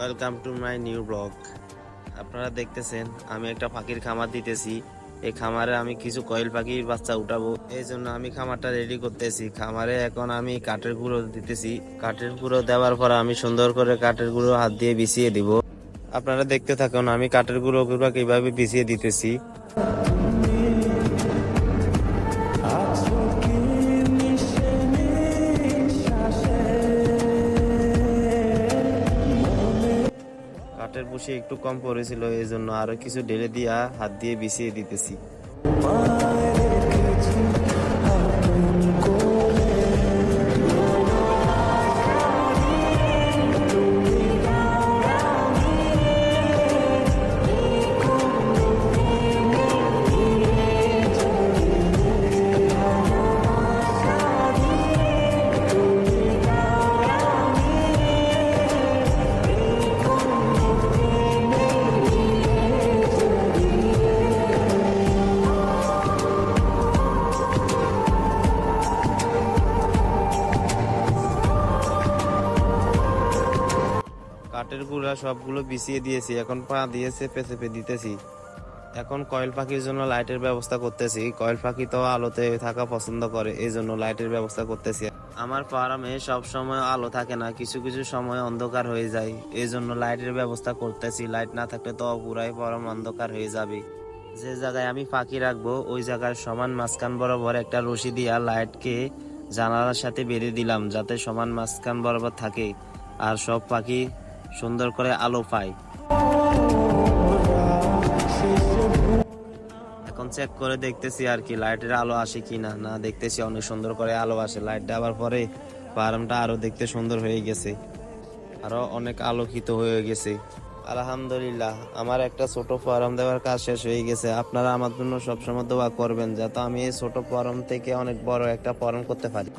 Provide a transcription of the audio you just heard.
Welcome to my new blog. আপনারা দেখতেছেন আমি একটা পাখির খামার দিতেছি। এই খামারে আমি কিছু কয়েল পাখির বাচ্চা উঠাবো, এই জন্য আমি খামারটা রেডি করতেছি। খামারে এখন আমি কাঠের গুঁড়ো দিতেছি। কাঠের গুঁড়ো দেওয়ার পর আমি সুন্দর করে কাঠের গুঁড়ো হাত দিয়ে বিছিয়ে দিব। আপনারা দেখতে থাকুন আমি কাঠের গুঁড়ো কিভাবে বিছিয়ে দিতেছি। কাঠের বুশি একটু কম পড়েছিল, এই জন্য আরো কিছু ঢেলে দিয়া হাত দিয়ে বিছিয়ে দিতেছি। কাঠের গুঁড়া সবগুলো বিছিয়ে দিয়েছি, এখন পা দিয়ে চেপে চেপে দিতেছি। এখন কয়েল পাখির জন্য লাইটের ব্যবস্থা করতেছি। কয়েল পাখি তো আলোতে থাকা পছন্দ করে, এই জন্য লাইটের ব্যবস্থা করতেছি। আমার ফার্মে সব সময় আলো থাকে না, কিছু কিছু সময় অন্ধকার হয়ে যায়, এই জন্য লাইটের ব্যবস্থা করতেছি। লাইট না থাকলে তো পুরাই ফার্ম অন্ধকার হয়ে যাবে। যে জায়গায় আমি পাখি রাখবো ওই জায়গার সমান মাঝখান বরাবর একটা রশি দিয়া লাইটকে জানালার সাথে বেঁধে দিলাম, যাতে সমান মাঝখান বরাবর থাকে আর সব পাখি সুন্দর করে আলো পায়। এখন চেক করে দেখতেছি আর কি লাইটের আলো আসে কিনা। না দেখতেছি অনেক সুন্দর করে আলো আসে। লাইট দেওয়ার পরে ফার্মটা আরো দেখতে সুন্দর হয়ে গেছে, আরো অনেক আলোকিত হয়ে গেছে। আলহামদুলিল্লাহ, আমার একটা ছোট ফার্ম দেওয়ার কাজ শেষ হয়ে গেছে। আপনারা আমার জন্য সবসময় দোয়া করবেন যাতে আমি এই ছোট ফার্ম থেকে অনেক বড় একটা ফার্ম করতে পারি।